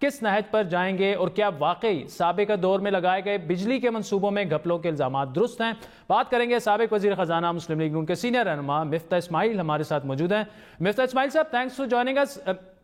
کس نہج پر جائیں گے اور کیا واقعی سابقہ دور میں لگائے گئے بجلی کے منصوبوں میں گھپلوں کے الزامات درست ہیں؟ بات کریں گے سابق وزیر خزانہ مسلم لیگ نون کے سینئر رہنما مفتاح اسماعیل ہمارے ساتھ موجود ہیں. مفتاح اسماعیل صاحب، thanks for joining us.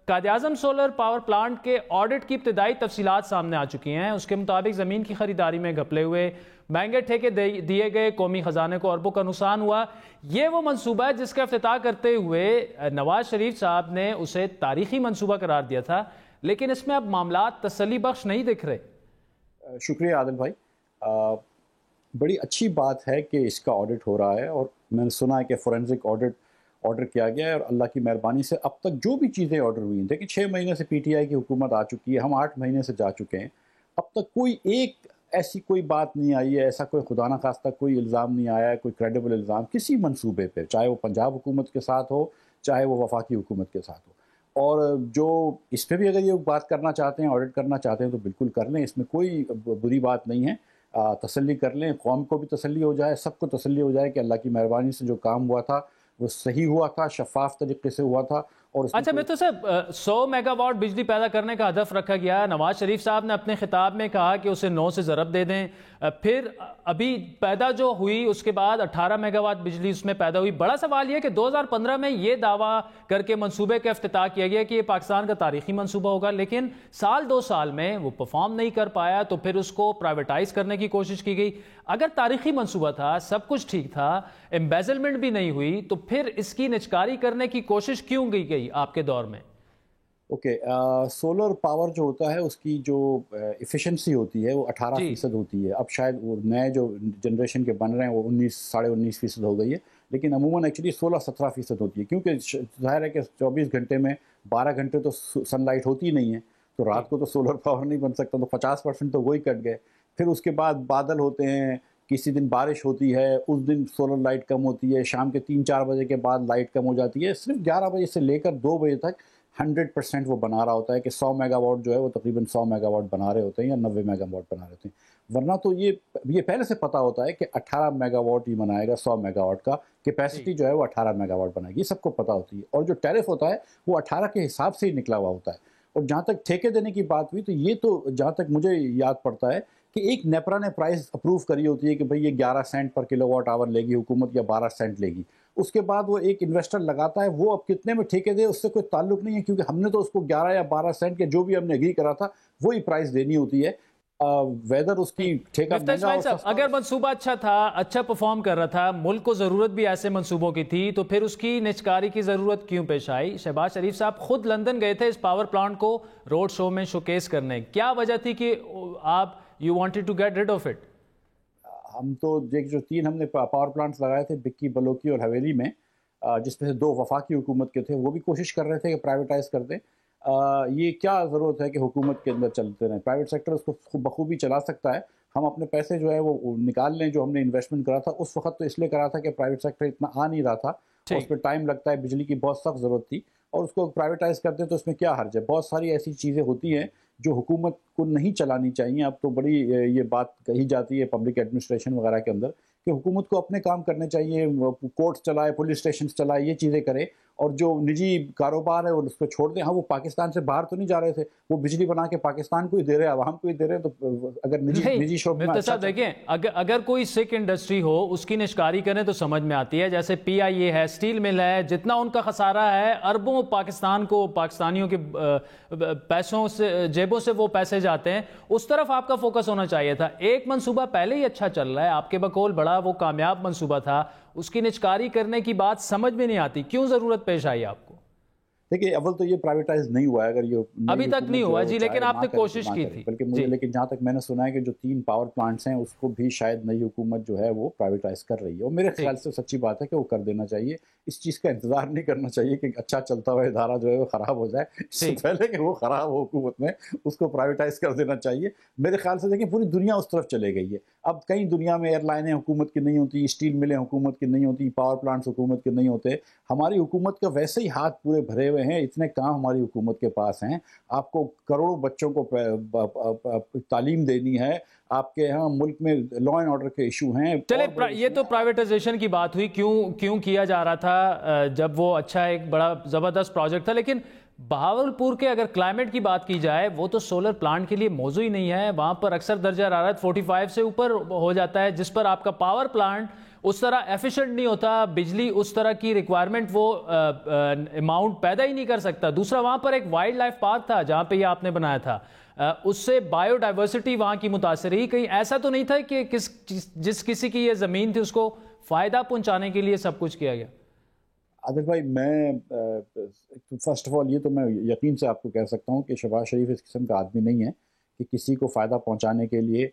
Quaid-e-Azam solar power plant کے آڈٹ کی ابتدائی تفصیلات سامنے آ چکی ہیں. اس کے مطابق زمین کی خریداری میں گھپلے ہوئے، مہنگے ٹھیکے دیے گئے، قومی خزانے کو اربوں کا نقصان ہوا. یہ وہ منصوبہ ہے جس کا افتتاح کرتے ہوئے نواز شریف صاحب نے اسے تاریخی منصوبہ قرار دیا تھا، لیکن اس میں اب معاملات تسلی بخش نہیں دکھ رہے. شکریہ عادل بھائی. بڑی اچھی بات ہے کہ اس کا آڈٹ ہو رہا ہے، اور میں نے سنا ہے کہ فورینزک آرڈر کیا گیا ہے، اور اللہ کی مہربانی سے اب تک جو بھی چیزیں آرڈر ہوئی ہیں، دیکھیں 6 مہینے سے پی ٹی آئی کی حکومت آ چکی ہے، ہم 8 مہینے سے جا چکے ہیں، اب تک کوئی ایک ایسی کوئی بات نہیں آئی ہے، ایسا کوئی خدا نہ خواستہ کوئی الزام نہیں آیا ہے، کوئی کریڈیبل الزام کسی منصوبے پہ، چاہے وہ پنجاب حکومت کے ساتھ ہو، چاہے وہ وفاقی حکومت کے ساتھ ہو. اور جو اس پہ بھی اگر یہ بات کرنا چاہتے ہیں، آڈٹ کرنا چاہتے ہیں، تو بالکل کر لیں، اس میں کوئی بری بات نہیں ہے. تسلی کر لیں، قوم کو بھی تسلی ہو جائے، سب کو تسلی ہو جائے کہ اللہ کی مہربانی سے جو کام ہوا تھا وہ صحیح ہوا تھا، شفاف طریقے سے ہوا تھا. اور اچھا مفتاح صاحب، 100 میگا واٹ بجلی پیدا کرنے کا ہدف رکھا گیا. نواز شریف صاحب نے اپنے خطاب میں کہا کہ اسے 9 سے ضرب دے دیں. پھر ابھی پیدا جو ہوئی اس کے بعد 18 میگا واٹ بجلی اس میں پیدا ہوئی. بڑا سوال یہ کہ 2015 میں یہ دعویٰ کر کے منصوبے کا افتتاح کیا گیا کہ یہ پاکستان کا تاریخی منصوبہ ہوگا، لیکن سال 2 سال میں وہ پرفارم نہیں کر پایا، تو پھر اس کو پرائیویٹائز کرنے کی کوشش کی گئی. اگر تاریخی منصوبہ تھا، سب کچھ ٹھیک تھا، امبیزلمنٹ بھی نہیں ہوئی، تو پھر اس کی نچکاری کرنے کی کوشش کیوں گئی آپ کے دور میں؟ اوکے، سولر پاور جو ہوتا ہے اس کی جو ایفیشنسی ہوتی ہے وہ 18% ہوتی ہے. اب شاید وہ نئے جو جنریشن کے بن رہے ہیں وہ 19.5% ہو گئی ہے، لیکن عموماً ایکچولی 16-17% ہوتی ہے، کیونکہ ظاہر ہے کہ 24 گھنٹے میں 12 گھنٹے تو سن لائٹ ہوتی نہیں ہے، تو رات کو تو سولر پاور نہیں بن سکتا، تو 50% تو وہی کٹ گئے. پھر اس کے بعد بادل ہوتے ہیں، کسی دن بارش ہوتی ہے، اس دن سولر لائٹ کم ہوتی ہے، شام کے 3-4 بجے کے بعد لائٹ کم ہو جاتی ہے. صرف 11 بجے سے لے کر 2 بجے تک 100% وہ بنا رہا ہوتا ہے کہ 100 میگا واٹ جو ہے وہ تقریباً 100 میگا واٹ بنا رہے ہوتے ہیں یا 90 میگا واٹ بنا رہے ہوتے ہیں. ورنہ تو یہ پہلے سے پتا ہوتا ہے کہ 18 میگا واٹ ہی بنائے گا، 100 میگا واٹ کا کیپیسٹی جو ہے وہ 18 میگا واٹ بنائے گی، یہ سب کو پتا ہوتی ہے. اور جو ٹیرف ہوتا ہے وہ 18 کے حساب سے ہی نکلا ہوا ہوتا ہے. اور جہاں تک ٹھیکے دینے کی بات ہوئی، تو یہ تو جہاں تک مجھے یاد پڑتا ہے کہ ایک نیپرا نے پرائز اپروو کری ہوتی ہے کہ بھئی یہ 11 Saint per kilo what our لے گی حکومت یا 12 سینٹ لے گی. اس کے بعد وہ ایک انویسٹر لگاتا ہے، وہ اب کتنے میں ٹھیکے دے اس سے کوئی تعلق نہیں ہے، کیونکہ ہم نے تو اس کو 11 یا 12 سینٹ کے جو بھی ہم نے اگری کرا تھا وہی پرائز دینی ہوتی ہے. ویدر اس کی ٹھیکہ مہنگا ہو سستا. اگر منصوبہ اچھا تھا، اچھا پرفارم کر رہا تھا، ملک کو ضرورت بھی ایسے منصوبوں کی تھی، تو پھر اس کی نچکاری کی ضرورت کیوں پیش آئی؟ شہباز شریف صاحب خود لندن گئے تھے اس پاور پلانٹ کو روڈ شو میں شوکیس کرنے. کیا وجہ تھی کہ آپ you wanted to get rid of it؟ ہم تو جو 3 ہم نے پاور پلانٹس لگائے تھے بکی، بلوکی اور حویلی میں، جس میں سے 2 وفاقی حکومت کے تھے، وہ بھی کوشش کر رہے تھے کہ پرائیویٹائز کر دیں. یہ کیا ضرورت ہے کہ حکومت کے اندر چلتے رہیں؟ پرائیویٹ سیکٹر اس کو بخوبی چلا سکتا ہے. ہم اپنے پیسے جو ہے وہ نکال لیں جو ہم نے انویسٹمنٹ کرا تھا. اس وقت تو اس لیے کرا تھا کہ پرائیویٹ سیکٹر اتنا آ نہیں رہا تھا، اس پہ ٹائم لگتا ہے، بجلی کی بہت سخت ضرورت تھی، اور اس کو پرائیویٹائز کرتے تو اس میں کیا حرج ہے؟ بہت ساری ایسی چیزیں ہوتی ہیں جو حکومت کو نہیں چلانی چاہیے. اب تو بڑی یہ بات کہی جاتی ہے پبلک ایڈمنسٹریشن وغیرہ کے اندر کہ حکومت کو اپنے کام کرنے چاہیے، کورٹس چلائے، پولیس اسٹیشنز چلائے، یہ چیزیں کرے، اور جو نجی کاروبار ہے وہ اس کو چھوڑ دیں. ہاں وہ پاکستان سے باہر تو نہیں جا رہے تھے، وہ بجلی بنا کے پاکستان کو ہی دے رہے ہیں، عوام کو ہی دے رہے ہیں. تو اگر نجی شعبے میں دیکھیں، اگر کوئی سکھ انڈسٹری ہو اس کی نشکاری کریں تو سمجھ میں آتی ہے. جیسے پی آئی اے ہے، اسٹیل مل ہے، جتنا ان کا خسارہ ہے، اربوں پاکستان کو، پاکستانیوں کے پیسوں سے، جیبوں سے وہ پیسے جاتے ہیں، اس طرف آپ کا فوکس ہونا چاہیے تھا. ایک منصوبہ پہلے ہی اچھا چل رہا ہے آپ کے بقول، بڑا وہ کامیاب منصوبہ تھا، اس کی نچکاری کرنے کی بات سمجھ میں نہیں آتی، کیوں ضرورت پیش آئی آپ کو؟ دیکھیے اول تو یہ پرائیویٹائز نہیں ہوا ہے، اگر یہ ابھی تک نہیں ہوا جی، لیکن آپ نے کوشش کی تھی. بلکہ مجھے لیکن جہاں تک میں نے سنا ہے کہ جو 3 پاور پلانٹس ہیں اس کو بھی شاید نئی حکومت جو ہے وہ پرائیویٹائز کر رہی ہے، اور میرے خیال سے سچی بات ہے کہ وہ کر دینا چاہیے. اس چیز کا انتظار نہیں کرنا چاہیے کہ اچھا چلتا ہوا ادارہ جو ہے وہ خراب ہو جائے، اس سے پہلے کہ وہ خراب ہو حکومت میں اس کو پرائیویٹائز کر دینا چاہیے. میرے خیال سے دیکھیں پوری دنیا اس طرف چلے گئی ہے. اب کئی دنیا میں ایئر لائنیں حکومت کی نہیں ہوتی، اسٹیل ملیں حکومت کی نہیں ہوتی، پاور پلانٹس حکومت کے نہیں ہوتے. ہماری حکومت کا ویسے ہی ہاتھ پورے بھرے ہوئے ہیں، اتنے کام ہماری حکومت کے پاس ہیں. آپ کو کروڑوں بچوں کو تعلیم دینی ہے، آپ کے ہاں ملک میں لا اینڈ آرڈر کے ایشو ہیں. چلے یہ تو پرائیویٹائزیشن کی بات ہوئی، کیوں کیا جا رہا تھا جب وہ اچھا ایک بڑا زبردست پروجیکٹ تھا. لیکن بہاولپور کے اگر کلائمیٹ کی بات کی جائے وہ تو سولر پلانٹ کے لیے موضوع ہی نہیں ہے. وہاں پر اکثر درجہ حرارت 45 سے اوپر ہو جاتا ہے, جس پر آپ کا پاور پلانٹ اس طرح ایفیشنٹ نہیں ہوتا, بجلی اس طرح کی ریکوائرمنٹ وہ اماؤنٹ پیدا ہی نہیں کر سکتا. دوسرا وہاں پر ایک وائلڈ لائف پارک تھا جہاں پہ یہ آپ نے بنایا تھا, اس سے بایو ڈائیورسٹی وہاں کی متاثر ہوئی. کہیں ایسا تو نہیں تھا کہ جس کسی کی یہ زمین تھی اس کو فائدہ پہنچانے کے لیے سب کچھ کیا گیا؟ عادل بھائی, میں فرسٹ آف آل یہ تو میں یقین سے آپ کو کہہ سکتا ہوں کہ شہباز شریف اس قسم کا آدمی نہیں ہے کہ کسی کو فائدہ پہنچانے کے لیے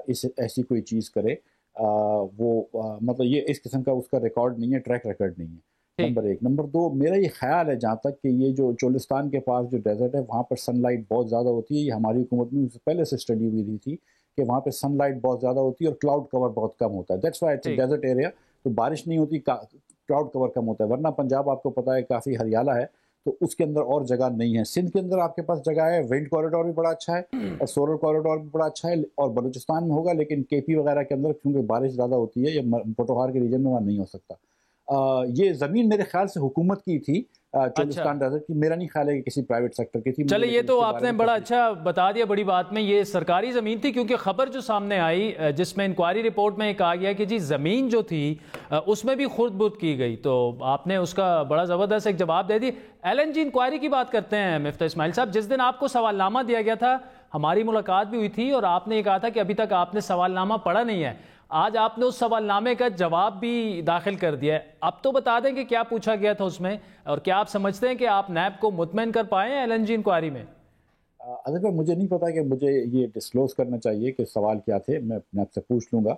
ایسی کوئی چیز کرے. وہ مطلب یہ اس قسم کا اس کا ریکارڈ نہیں ہے, ٹریک ریکارڈ نہیں ہے, نمبر ایک. نمبر دو, میرا یہ خیال ہے جہاں تک کہ یہ جو چولستان کے پاس جو ڈیزرٹ ہے وہاں پر سن لائٹ بہت زیادہ ہوتی ہے. یہ ہماری حکومت میں پہلے سے اسٹڈی ہوئی تھی کہ وہاں پہ سن لائٹ بہت زیادہ ہوتی ہے اور کلاؤڈ کور بہت کم ہوتا ہے. That's why it's desert area, تو بارش نہیں ہوتی, کلاؤڈ کور کم ہوتا ہے. ورنہ پنجاب آپ کو پتہ ہے کافی ہریالہ ہے, تو اس کے اندر اور جگہ نہیں ہے. سندھ کے اندر آپ کے پاس جگہ ہے, ونڈ کوریڈور بھی بڑا اچھا ہے اور سولر کوریڈور بھی بڑا اچھا ہے, اور بلوچستان میں ہوگا, لیکن کے پی وغیرہ کے اندر کیونکہ بارش زیادہ ہوتی ہے یا پوٹوہار کے ریجن میں وہاں نہیں ہو سکتا. یہ زمین میرے خیال سے حکومت کی تھی چولستان ڈیزرٹ کی, میرا نہیں خیال ہے کہ کسی پرائیویٹ سیکٹر کی تھی. چلے یہ تو آپ نے بڑا اچھا بتا دیا بڑی بات میں, یہ سرکاری زمین تھی, کیونکہ خبر جو سامنے آئی جس میں انکوائری رپورٹ میں کہا گیا کہ جی زمین جو تھی اس میں بھی خرد برد کی گئی, تو آپ نے اس کا بڑا زبردست ایک جواب دے دی. ایل این جی انکوائری کی بات کرتے ہیں مفتاح اسماعیل صاحب. جس دن آپ کو سوال نامہ دیا گیا تھا ہماری ملاقات بھی ہوئی تھی اور آپ نے یہ کہا تھا کہ ابھی تک آپ نے سوال نامہ پڑھا نہیں ہے. آج آپ نے اس سوال نامے کا جواب بھی داخل کر دیا ہے. اب تو بتا دیں کہ کیا پوچھا گیا تھا اس میں, اور کیا آپ سمجھتے ہیں کہ آپ نیب کو مطمئن کر پائے ہیں ایل این جی انکوائری میں؟ اگر بھائی مجھے نہیں پتا کہ مجھے یہ ڈسکلوز کرنا چاہیے کہ سوال کیا تھے, میں نیب سے پوچھ لوں گا.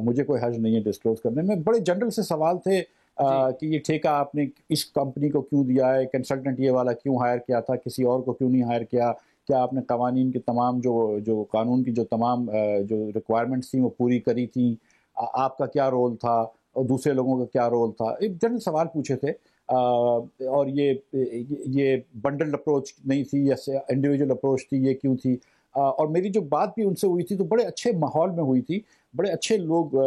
مجھے کوئی حرج نہیں ہے ڈسکلوز کرنے میں. بڑے جنرل سے سوال تھے کہ یہ ٹھیکہ آپ نے اس کمپنی کو کیوں دیا ہے, کنسلٹنٹ یہ والا کیوں ہائر کیا تھا, کسی اور کو کیوں نہیں ہائر کیا, کیا آپ نے قوانین کی تمام جو قانون کی جو تمام جو ریکوائرمنٹس تھیں وہ پوری کری تھیں, آپ کا کیا رول تھا اور دوسرے لوگوں کا کیا رول تھا. ایک جنرل سوال پوچھے تھے, اور یہ بنڈل اپروچ نہیں تھی یا انڈیویجول اپروچ تھی, یہ کیوں تھی. اور میری جو بات بھی ان سے ہوئی تھی تو بڑے اچھے ماحول میں ہوئی تھی, بڑے اچھے لوگ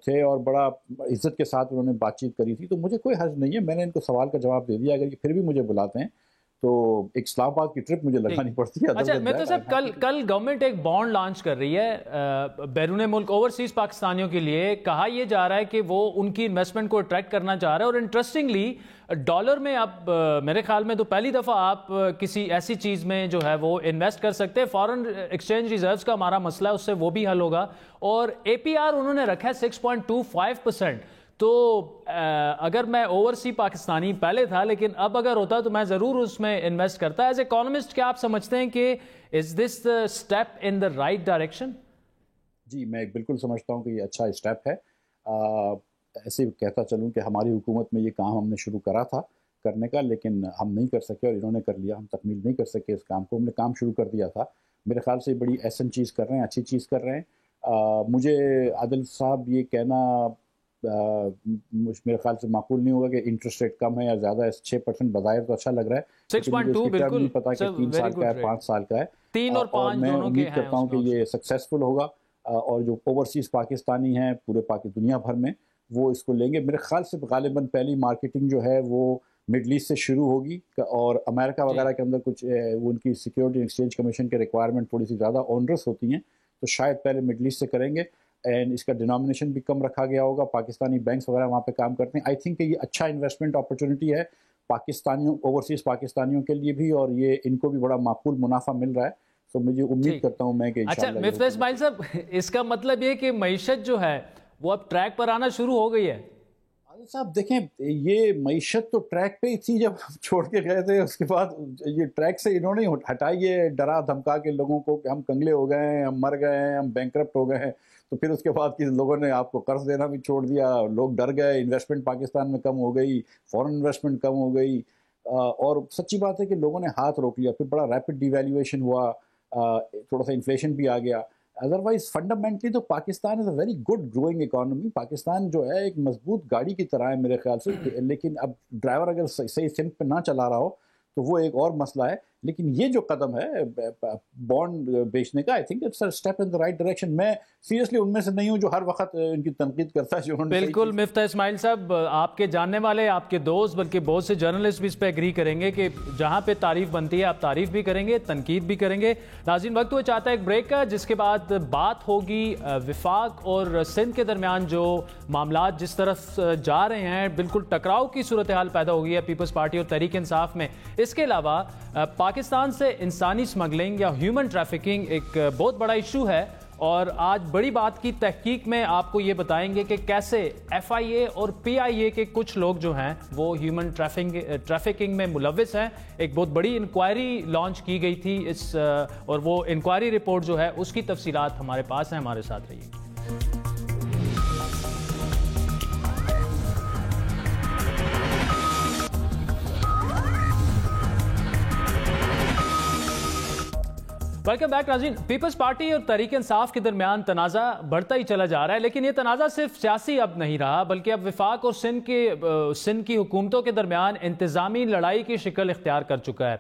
تھے اور بڑا عزت کے ساتھ انہوں نے بات چیت کری تھی. تو مجھے کوئی حرج نہیں ہے, میں نے ان کو سوال کا جواب دے دیا. اگر یہ پھر بھی مجھے بلاتے ہیں تو ایک اسلام آباد کی ٹرپ مجھے لگانی پڑتی ہے. اچھا مفتاح صاحب, کل گورنمنٹ ایک بانڈ لانچ کر رہی ہے بیرون ملک اوورسیز پاکستانیوں کے لیے. کہا یہ جا رہا ہے کہ وہ ان کی انویسٹمنٹ کو اٹریکٹ کرنا چاہ رہا ہے, اور انٹرسٹنگلی ڈالر میں اب میرے خیال میں تو پہلی دفعہ آپ کسی ایسی چیز میں جو ہے وہ انویسٹ کر سکتے ہیں. فارن ایکسچینج ریزروز کا ہمارا مسئلہ ہے, اس سے وہ بھی حل ہوگا. اور اے پی آر انہوں نے رکھا ہے 6.25%. تو اگر میں اوورسی پاکستانی پہلے تھا, لیکن اب اگر ہوتا تو میں ضرور اس میں انویسٹ کرتا. ایز اے اکانومسٹ کیا آپ سمجھتے ہیں کہ is this the step in the right direction? جی میں بالکل سمجھتا ہوں کہ یہ اچھا اسٹیپ ہے. ایسے کہتا چلوں کہ ہماری حکومت میں یہ کام ہم نے شروع کرا تھا کرنے کا, لیکن ہم نہیں کر سکے اور انہوں نے کر لیا. ہم تکمیل نہیں کر سکے اس کام کو, ہم نے کام شروع کر دیا تھا. میرے خیال سے بڑی احسن چیز کر رہے ہیں, اچھی چیز کر رہے ہیں. مجھے عادل صاحب یہ کہنا میرے خیال سے معقول نہیں ہوگا کہ انٹرسٹ ریٹ کم ہے یا زیادہ ہے. 6% بظاہر تو اچھا لگ رہا ہے, 6.2 بالکل نہیں پتا کہ 3 سال کا ہے 5 سال کا ہے. 3 اور 5 میں دونوں کے ہیں. امید کرتا ہوں کہ یہ سکسیسفل ہوگا, اور جو اوورسیز پاکستانی ہیں پورے دنیا بھر میں وہ اس کو لیں گے. میرے خیال سے غالباً پہلی مارکیٹنگ جو ہے وہ مڈل ایسٹ سے شروع ہوگی, اور امریکہ وغیرہ کے اندر کچھ وہ ان کی سیکیورٹی ایکسچینج کمیشن کے ریکوائرمنٹ تھوڑی سی زیادہ آنرس ہوتی ہیں, تو شاید پہلے مڈل ایسٹ سے کریں گے. اینڈ اس کا ڈینامینیشن بھی کم رکھا گیا ہوگا. پاکستانی بینکس وغیرہ وہاں پہ کام کرتے ہیں. آئی تھنک کہ یہ اچھا انویسٹمنٹ اپرچونٹی ہے پاکستانیوں, اوورسیز پاکستانیوں کے لیے بھی, اور یہ ان کو بھی بڑا معقول منافع مل رہا ہے. تو مجھے امید کرتا ہوں میں کہ انشاءاللہ. اچھا مفتاح اسماعیل صاحب, اس کا مطلب یہ کہ معیشت جو ہے وہ اب ٹریک پر آنا شروع ہو گئی ہے؟ صاحب دیکھیں, یہ معیشت تو ٹریک پہ ہی تھی جب ہم چھوڑ کے گئے تھے. اس کے بعد یہ ٹریک سے انہوں نے ہٹائی ہے, ڈرا دھمکا کے لوگوں کو کہ ہم کنگلے ہو گئے ہیں, ہم مر گئے ہیں, ہم بینکرپٹ ہو گئے ہیں. تو پھر اس کے بعد کہ لوگوں نے آپ کو قرض دینا بھی چھوڑ دیا, لوگ ڈر گئے, انویسٹمنٹ پاکستان میں کم ہو گئی, فورن انویسٹمنٹ کم ہو گئی, اور سچی بات ہے کہ لوگوں نے ہاتھ روک لیا. پھر بڑا ریپڈ ڈی ویلیویشن ہوا, تھوڑا سا انفلیشن بھی آ گیا. ادروائز فنڈامنٹلی تو Pakistan is a very good growing economy. Pakistan جو ہے ایک مضبوط گاڑی کی طرح ہے میرے خیال سے, لیکن اب ڈرائیور اگر صحیح سمت پہ نہ چلا رہا ہو تو وہ ایک اور مسئلہ ہے. لیکن یہ جو قدم ہے بانڈ بیچنے کا، I think it's a step in the right direction. میں سیریسلی ان میں سے نہیں ہوں جو ہر وقت ان کی تنقید کرتا ہے جو انہوں نے. بالکل مفتاح اسماعیل صاحب، آپ کے جاننے والے، آپ کے دوست، بلکہ بہت سے جرنلسٹ بھی اس پہ ایگری کریں گے کہ جہاں پہ تعریف بنتی ہے آپ تعریف بھی کریں گے، تنقید بھی کریں گے. ناظرین، وقت ہوا چاہتا ہے ایک بریک کا، جس کے بعد بات ہوگی وفاق اور سندھ کے درمیان جو معاملات جس طرف جا رہے ہیں، بالکل ٹکراؤ کی صورتحال پیدا ہو گئی ہے پیپلز پارٹی اور تحریک انصاف میں. اس کے علاوہ پاکستان سے انسانی سمگلنگ یا ہیومن ٹریفکنگ ایک بہت بڑا ایشو ہے، اور آج بڑی بات کی تحقیق میں آپ کو یہ بتائیں گے کہ کیسے ایف آئی اے اور پی آئی اے کے کچھ لوگ جو ہیں وہ ہیومن ٹریفکنگ میں ملوث ہیں. ایک بہت بڑی انکوائری لانچ کی گئی تھی اور وہ انکوائری رپورٹ جو ہے اس کی تفصیلات ہمارے پاس ہیں. ہمارے ساتھ رہیے. ویلکم بیک ناظرین. پیپلز پارٹی اور تحریک انصاف کے درمیان تنازع بڑھتا ہی چلا جا رہا ہے، لیکن یہ تنازع صرف سیاسی اب نہیں رہا، بلکہ اب وفاق اور سندھ کی حکومتوں کے درمیان انتظامی لڑائی کی شکل اختیار کر چکا ہے.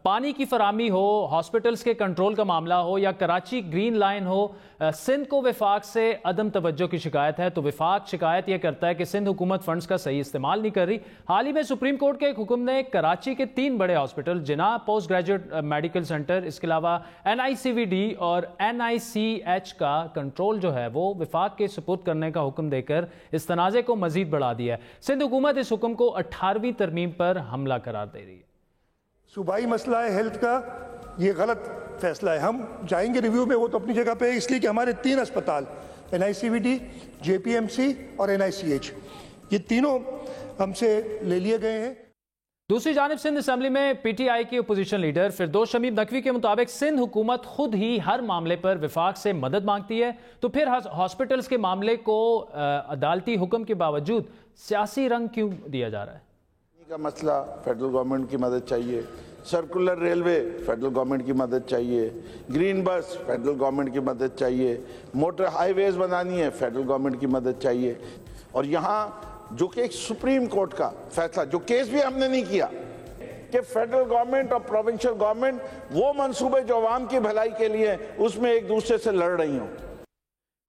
پانی کی فراہمی ہو، ہاسپٹلز کے کنٹرول کا معاملہ ہو یا کراچی گرین لائن ہو، سندھ کو وفاق سے عدم توجہ کی شکایت ہے. تو وفاق شکایت یہ کرتا ہے کہ سندھ حکومت فنڈز کا صحیح استعمال نہیں کر رہی. حال ہی میں سپریم کورٹ کے ایک حکم نے کراچی کے 3 بڑے ہاسپٹل، جناح پوسٹ گریجویٹ میڈیکل سینٹر، اس کے علاوہ این آئی سی وی ڈی اور این آئی سی ایچ کا کنٹرول جو ہے وہ وفاق کے سپرد کرنے کا حکم دے کر اس تنازع کو مزید بڑھا دیا ہے. سندھ حکومت اس حکم کو 18ویں ترمیم پر حملہ قرار دے رہی ہے. صوبائی مسئلہ ہے ہیلتھ کا، یہ غلط فیصلہ ہے. ہم جائیں گے ریویو میں، وہ تو اپنی جگہ پہ ہے، اس لیے کہ ہمارے 3 اسپتال، این آئی سی وی ڈی، جے پی ایم سی اور این آئی سی ایچ، یہ تینوں ہم سے لے لیے گئے ہیں. دوسری جانب سندھ اسمبلی میں پی ٹی آئی کے اپوزیشن لیڈر فردوس شمیم نقوی کے مطابق سندھ حکومت خود ہی ہر معاملے پر وفاق سے مدد مانگتی ہے، تو پھر ہاسپٹلز کے معاملے کو عدالتی حکم کے باوجود سیاسی رنگ کیوں دیا جا رہا ہے؟ کا مسئلہ فیڈرل گورنمنٹ کی مدد چاہیے، سرکولر ریلوے فیڈرل گورنمنٹ کی مدد چاہیے، گرین بس فیڈرل گورنمنٹ کی مدد چاہیے، موٹر ہائی ویز بنانی ہے فیڈرل گورنمنٹ کی مدد چاہیے. اور یہاں جو کہ ایک سپریم کورٹ کا فیصلہ، جو کیس بھی ہم نے نہیں کیا، کہ فیڈرل گورنمنٹ اور پروونشل گورنمنٹ وہ منصوبے جو عوام کی بھلائی کے لیے اس میں ایک دوسرے سے لڑ رہی ہوں.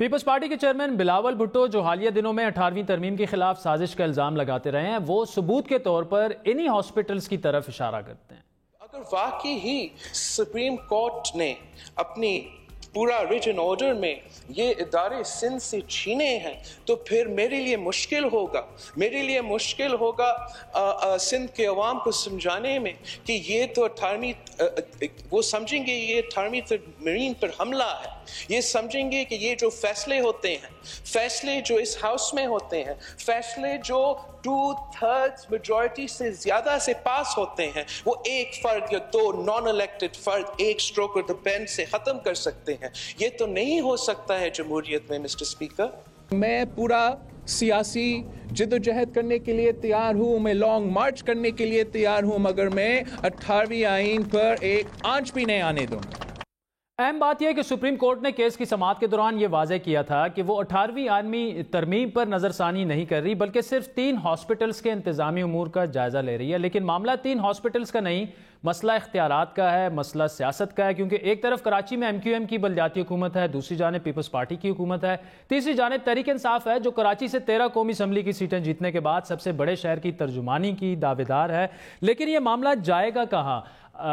پیپلز پارٹی کے چیئرمین بلاول بھٹو جو حالیہ دنوں میں 18ویں ترمیم کے خلاف سازش کا الزام لگاتے رہے ہیں، وہ ثبوت کے طور پر انہی ہاسپٹلز کی طرف اشارہ کرتے ہیں. اگر واقعی ہی سپریم کورٹ نے اپنی پورا ریجن آرڈر میں یہ ادارے سندھ سے چھینے ہیں تو پھر میرے لیے مشکل ہوگا سندھ کے عوام کو سمجھانے میں کہ یہ تو 18ویں، وہ سمجھیں گے یہ 18ویں ترمیم پر حملہ ہے. یہ سمجھیں گے کہ یہ جو فیصلے ہوتے ہیں، فیصلے جو اس ہاؤس میں ہوتے ہیں، فیصلے جو 2/3 میجورٹی سے زیادہ سے پاس ہوتے ہیں، وہ ایک فرد یا 2 نان الیکٹڈ فرد ایک اسٹروک آف دی پین سے ختم کر سکتے ہیں. یہ تو نہیں ہو سکتا ہے جمہوریت میں. مسٹر اسپیکر، میں پورا سیاسی جدوجہد کرنے کے لیے تیار ہوں، میں لانگ مارچ کرنے کے لیے تیار ہوں، مگر میں 18ویں آئین پر ایک آنچ بھی نہیں آنے دوں. اہم بات یہ ہے کہ سپریم کورٹ نے کیس کی سماعت کے دوران یہ واضح کیا تھا کہ وہ 18ویں آئینی ترمیم پر نظر ثانی نہیں کر رہی، بلکہ صرف 3 ہاسپٹلز کے انتظامی امور کا جائزہ لے رہی ہے. لیکن معاملہ 3 ہاسپٹلز کا نہیں، مسئلہ اختیارات کا ہے، مسئلہ سیاست کا ہے، کیونکہ ایک طرف کراچی میں ایم کیو ایم کی بلدیاتی حکومت ہے، دوسری جانب پیپلز پارٹی کی حکومت ہے، تیسری جانب تحریک انصاف ہے جو کراچی سے 13 قومی اسمبلی کی سیٹیں جیتنے کے بعد سب سے بڑے شہر کی ترجمانی کی دعوے دار ہے. لیکن یہ معاملہ جائے گا کہاں؟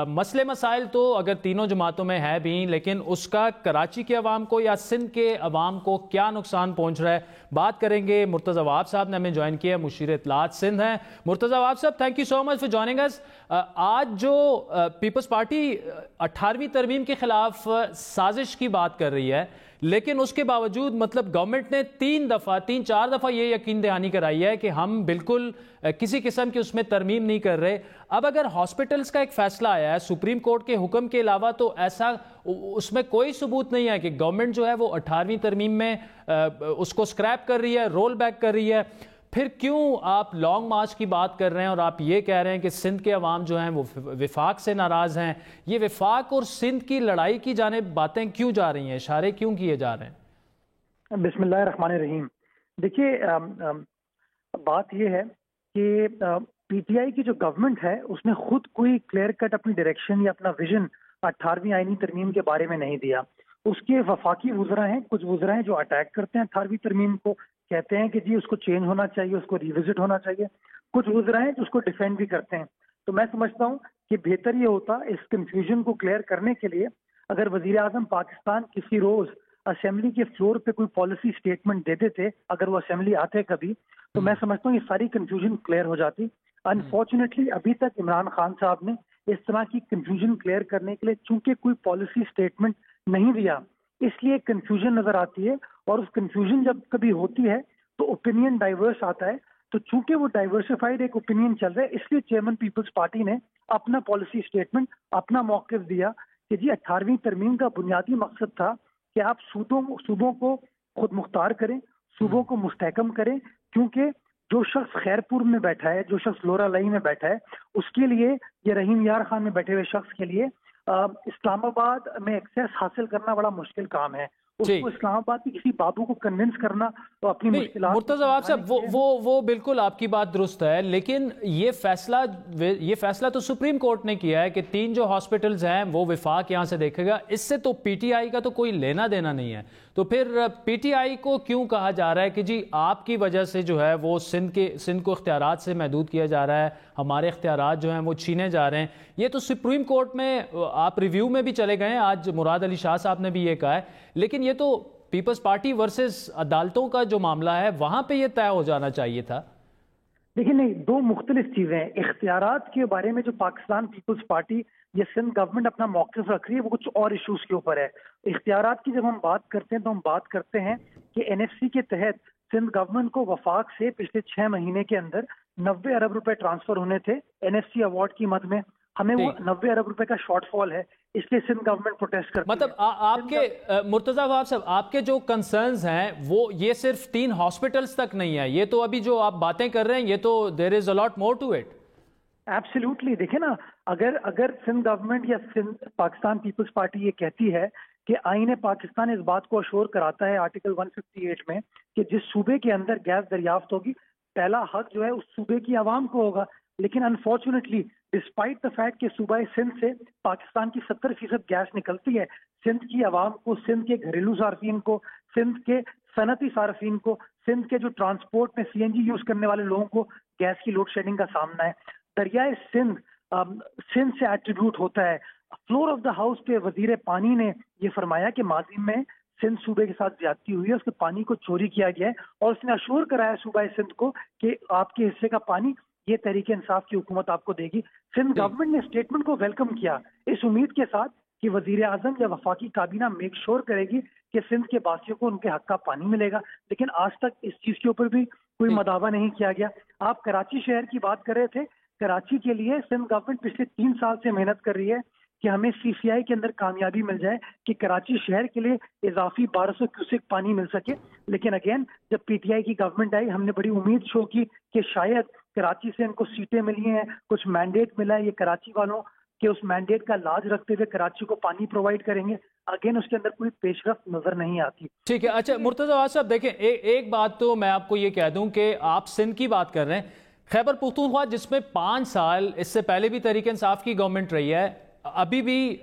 مسئلے مسائل تو اگر تینوں جماعتوں میں ہے بھی، لیکن اس کا کراچی کے عوام کو یا سندھ کے عوام کو کیا نقصان پہنچ رہا ہے، بات کریں گے. مرتضی وہاب صاحب نے ہمیں جوائن کیا، مشیر اطلاعات سندھ ہیں. مرتضی وہاب صاحب، thank you so much for joining us. آج جو پیپلز پارٹی 18ویں ترمیم کے خلاف سازش کی بات کر رہی ہے، لیکن اس کے باوجود مطلب گورنمنٹ نے 3 4 دفعہ یہ یقین دہانی کرائی ہے کہ ہم بالکل کسی قسم کی اس میں ترمیم نہیں کر رہے. اب اگر ہاسپٹلز کا ایک فیصلہ آیا ہے سپریم کورٹ کے حکم کے علاوہ، تو ایسا اس میں کوئی ثبوت نہیں ہے کہ گورنمنٹ جو ہے وہ 18ویں ترمیم میں اس کو سکریپ کر رہی ہے، رول بیک کر رہی ہے. پھر کیوں آپ لانگ مارچ کی بات کر رہے ہیں اور آپ یہ کہہ رہے ہیں کہ سندھ کے عوام جو ہیں وہ وفاق سے ناراض ہیں؟ یہ وفاق اور سندھ کی لڑائی کی جانب باتیں کیوں جا رہی ہیں، اشارے کیوں کیے جا رہے ہیں؟ بسم اللہ الرحمن الرحیم. دیکھیے، بات یہ ہے کہ پی ٹی آئی کی جو گورنمنٹ ہے اس نے خود کوئی کلیئر کٹ اپنی ڈائریکشن یا اپنا ویژن 18ویں آئینی ترمیم کے بارے میں نہیں دیا. اس کے وفاقی وزراء ہیں, کچھ وزراء ہیں جو اٹیک کرتے ہیں 18ویں ترمیم کو, کہتے ہیں کہ جی اس کو چینج ہونا چاہیے, اس کو ریوزٹ ہونا چاہیے. کچھ وزراء ہیں جو اس کو ڈیفینڈ بھی کرتے ہیں. تو میں سمجھتا ہوں کہ بہتر یہ ہوتا اس کنفیوژن کو کلیئر کرنے کے لیے اگر وزیر اعظم پاکستان کسی روز اسمبلی کے فلور پہ کوئی پالیسی سٹیٹمنٹ دے دیتے, اگر وہ اسمبلی آتے کبھی, تو میں سمجھتا ہوں یہ ساری کنفیوژن کلیئر ہو جاتی. انفارچونیٹلی ابھی تک عمران خان صاحب نے اس طرح کی کنفیوژن کلیئر کرنے کے لیے چونکہ کوئی پالیسی سٹیٹمنٹ نہیں دیا, اس لیے کنفیوژن نظر آتی ہے. اور اس کنفیوژن جب کبھی ہوتی ہے تو اوپینین ڈائیورس آتا ہے. تو چونکہ وہ ڈائیورسفائڈ ایک اوپینین چل رہا ہے, اس لیے چیئرمین پیپلز پارٹی نے اپنا پالیسی سٹیٹمنٹ, اپنا موقف دیا کہ جی 18ویں ترمیم کا بنیادی مقصد تھا کہ آپ صوبوں کو خود مختار کریں, صوبوں کو مستحکم کریں, کیونکہ جو شخص خیرپور میں بیٹھا ہے, جو شخص لورا لائی میں بیٹھا ہے, اس کے لیے یہ رحیم یار خان میں بیٹھے ہوئے شخص کے لیے اسلام آباد میں ایکسیس حاصل کرنا بڑا مشکل کام ہے. اس کو اسلام آباد کی کسی بابو کو کنونس کرنا تو اپنی مشکلات. مرتضی عواب صاحب وہ بالکل آپ کی بات درست ہے, لیکن یہ فیصلہ تو سپریم کورٹ نے کیا ہے کہ 3 جو ہاسپٹلز ہیں وہ وفاق یہاں سے دیکھے گا. اس سے تو پی ٹی آئی کا تو کوئی لینا دینا نہیں ہے. تو پھر پی ٹی آئی کو کیوں کہا جا رہا ہے کہ جی آپ کی وجہ سے جو ہے وہ سندھ کو اختیارات سے محدود کیا جا رہا ہے, ہمارے اختیارات جو ہیں وہ چھینے جا رہے ہیں. یہ تو سپریم کورٹ میں آپ ریویو میں بھی چلے گئے ہیں, آج مراد علی شاہ صاحب نے بھی یہ کہا ہے, لیکن یہ تو پیپلز پارٹی ورسز عدالتوں کا جو معاملہ ہے وہاں پہ یہ طے ہو جانا چاہیے تھا. دیکھیں نہیں, 2 مختلف چیزیں ہیں. اختیارات کے بارے میں جو پاکستان پیپلز پارٹی یا سندھ گورنمنٹ اپنا موقف رکھ رہی ہے وہ کچھ اور ایشوز کے اوپر ہے. اختیارات کی جب ہم بات کرتے ہیں تو ہم بات کرتے ہیں کہ این ایف سی کے تحت سندھ گورنمنٹ کو وفاق سے پچھلے 6 مہینے کے اندر 90 ارب روپے ٹرانسفر ہونے تھے این ایف سی ایوارڈ کی مد میں. ہمیں وہ 90 ارب روپے کا شارٹ فال ہے, اس لیے سندھ گورنمنٹ پروٹیسٹ کرتی ہے. مطلب آپ کے مرتضی عواب صاحب, آپ کے جو کنسرنز ہیں وہ یہ صرف 3 ہاسپٹلز تک نہیں ہے, یہ تو ابھی جو آپ باتیں کر رہے ہیں یہ تو دیر از اے لاٹ مور ٹو اٹ. ایبسلیوٹلی. دیکھیں نا, اگر سندھ گورنمنٹ یا پاکستان پیپلز پارٹی یہ کہتی ہے کہ آئین پاکستان اس بات کو اشور کراتا ہے آرٹیکل 158 میں کہ جس صوبے کے اندر گیس دریافت ہوگی پہلا حق جو ہے اس صوبے کی عوام کو ہوگا, لیکن انفارچونیٹلی ڈسپائٹ دا فیکٹ کہ صوبہ سندھ سے پاکستان کی 70% گیس نکلتی ہے, سندھ کی عوام کو, سندھ کے گھریلو صارفین کو, سندھ کے صنعتی صارفین کو, سندھ کے جو ٹرانسپورٹ میں سی این جی یوز کرنے والے لوگوں کو گیس کی لوڈ شیڈنگ کا سامنا ہے. دریائے سندھ سے ایٹریبیوٹ ہوتا ہے. فلور آف دا ہاؤس پہ وزیر پانی نے یہ فرمایا کہ ماضی میں سندھ صوبے کے ساتھ زیادتی ہوئی ہے, اس کے پانی کو چوری کیا گیا ہے, اور اس نے اشور کرایا صوبہ سندھ کو کہ آپ کے حصے کا پانی یہ تحریک انصاف کی حکومت آپ کو دے گی. سندھ گورنمنٹ نے اسٹیٹمنٹ کو ویلکم کیا اس امید کے ساتھ کہ وزیر اعظم یا وفاقی کابینہ میک شور کرے گی کہ سندھ کے باسیوں کو ان کے حق کا پانی ملے گا, لیکن آج تک اس چیز کے اوپر بھی کوئی مداوا نہیں کیا گیا. آپ کراچی شہر کی بات کر رہے تھے, کراچی کے لیے سندھ گورنمنٹ پچھلے 3 سال سے محنت کر رہی ہے کہ ہمیں سی سی آئی کے اندر کامیابی مل جائے کہ کراچی شہر کے لیے اضافی 1200 کیوسک پانی مل سکے. لیکن اگین جب پی ٹی آئی کی گورنمنٹ آئی ہم نے بڑی امید شو کی کہ شاید کراچی سے ان کو سیٹیں ملی ہیں, کچھ مینڈیٹ ملا ہے یہ کراچی والوں کہ اس مینڈیٹ کا لاج رکھتے ہوئے کراچی کو پانی پرووائڈ کریں گے. اگین اس کے اندر کوئی پیش رفت نظر نہیں آتی. ٹھیک ہے, اچھا مرتضی عواب صاحب دیکھیں, ایک بات تو میں آپ کو یہ کہہ دوں کہ آپ سندھ کی بات کر رہے ہیں, خیبر پختونخوا جس میں 5 سال اس سے پہلے بھی تحریک انصاف کی گورنمنٹ رہی ہے, ابھی بھی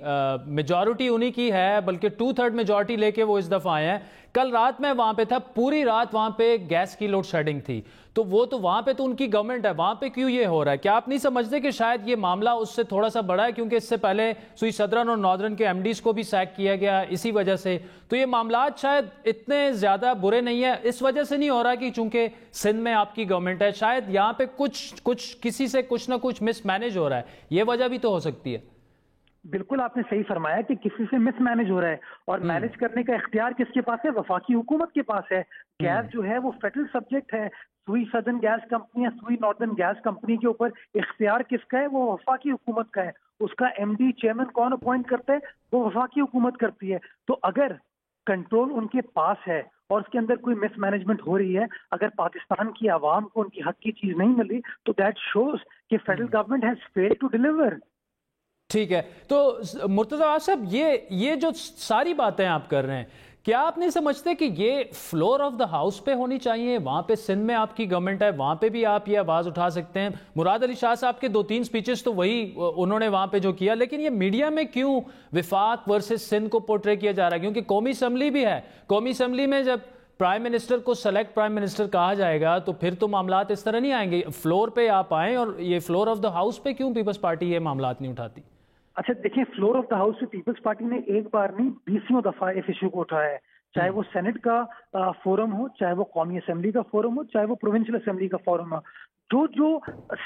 میجورٹی انہی کی ہے, بلکہ 2/3 میجورٹی لے کے وہ اس دفعہ آئے ہیں. کل رات میں وہاں پہ تھا, پوری رات وہاں پہ گیس کی لوڈ شیڈنگ تھی, تو وہ تو وہاں پہ تو ان کی گورنمنٹ ہے, وہاں پہ کیوں یہ ہو رہا ہے؟ کیا آپ نہیں سمجھتے کہ شاید یہ معاملہ اس سے تھوڑا سا بڑا ہے, کیونکہ اس سے پہلے سوئی صدرن اور ناردرن کے ایم ڈیز کو بھی سیک کیا گیا اسی وجہ سے, تو یہ معاملات شاید اتنے زیادہ برے نہیں ہیں, اس وجہ سے نہیں ہو رہا کہ چونکہ سندھ میں آپ کی گورنمنٹ ہے, شاید یہاں پہ کچھ کسی سے کچھ نہ کچھ مس مینج ہو رہا ہے, یہ وجہ بھی تو ہو سکتی ہے. بالکل آپ نے صحیح فرمایا کہ کسی سے مس مینج ہو رہا ہے, اور مینج کرنے کا اختیار کس کے پاس ہے؟ وفاقی حکومت کے پاس ہے. گیس جو ہے وہ فیڈرل سبجیکٹ ہے, سوئی سدرن گیس کمپنی یا سوئی ناردرن گیس کمپنی کے اوپر اختیار کس کا ہے؟ وہ وفاقی حکومت کا ہے. اس کا ایم ڈی چیئرمین کون اپوائنٹ کرتا ہے؟ وہ وفاقی حکومت کرتی ہے. تو اگر کنٹرول ان کے پاس ہے اور اس کے اندر کوئی مس مینجمنٹ ہو رہی ہے, اگر پاکستان کی عوام کو ان کی حق کی چیز نہیں مل رہی, تو دیٹ شوز کہ federal government has failed to deliver. ٹھیک ہے, تو مرتضی عواب صاحب یہ جو ساری باتیں آپ کر رہے ہیں, کیا آپ نہیں سمجھتے کہ یہ فلور آف دا ہاؤس پہ ہونی چاہیے؟ وہاں پہ سندھ میں آپ کی گورنمنٹ ہے، وہاں پہ بھی آپ یہ آواز اٹھا سکتے ہیں. مراد علی شاہ صاحب کے 2-3 سپیچز تو وہی انہوں نے وہاں پہ جو کیا، لیکن یہ میڈیا میں کیوں وفاق ورسز سندھ کو پورٹرے کیا جا رہا ہے؟ کیونکہ قومی اسمبلی بھی ہے. قومی اسمبلی میں جب پرائم منسٹر کو سلیکٹ پرائم منسٹر کہا جائے گا تو پھر تو معاملات اس طرح نہیں آئیں گے. فلور پہ آپ آئیں، اور یہ فلور آف دا ہاؤس پہ کیوں پیپلز پارٹی یہ معاملات نہیں اٹھاتی؟ اچھا دیکھیں، فلور آف دا ہاؤس پہ پیپلز پارٹی نے ایک بار نہیں 20 دفعہ اس ایشو کو اٹھایا ہے. چاہے وہ سینٹ کا فورم ہو، چاہے وہ قومی اسمبلی کا فورم ہو، چاہے وہ پروونشل اسمبلی کا فورم ہو. جو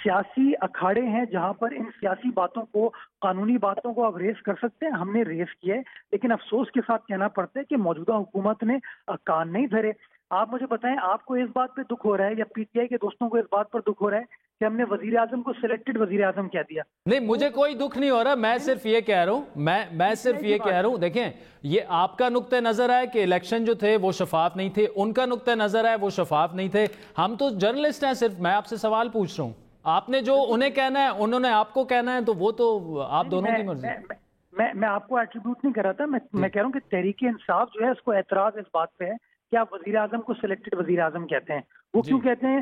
سیاسی اکھاڑے ہیں جہاں پر ان سیاسی باتوں کو، قانونی باتوں کو آپ ریز کر سکتے ہیں، ہم نے ریز کیا ہے. لیکن افسوس کے ساتھ کہنا پڑتا ہے کہ موجودہ حکومت نے کان نہیں دھرے. آپ مجھے بتائیں، آپ کو اس بات پہ دکھ ہو رہا ہے یا پی ٹی آئی کے دوستوں کو اس بات پر دکھ ہو رہا ہے کہ ہم نے وزیر اعظم کو سلیکٹڈ وزیر اعظم کہہ دیا؟ نہیں، مجھے کوئی دکھ نہیں ہو رہا. میں صرف یہ کہہ رہا ہوں، میں صرف یہ کہہ رہا ہوں، دیکھیں یہ آپ کا نقطہ نظر ہے کہ الیکشن جو تھے وہ شفاف نہیں تھے، ان کا نقطہ نظر ہے وہ شفاف نہیں تھے. ہم تو جرنلسٹ ہیں، صرف میں آپ سے سوال پوچھ رہا ہوں. آپ نے جو انہیں کہنا ہے، انہوں نے آپ کو کہنا ہے، تو وہ تو آپ دونوں کی مرضی. میں آپ کو ایٹریبیوٹ نہیں کر رہا تھا. میں کہہ رہا ہوں کہ تحریک انصاف جو ہے اس کو اعتراض اس بات پہ ہے کہ آپ وزیر اعظم کو سلیکٹڈ وزیر اعظم کہتے ہیں. وہ کیوں کہتے ہیں؟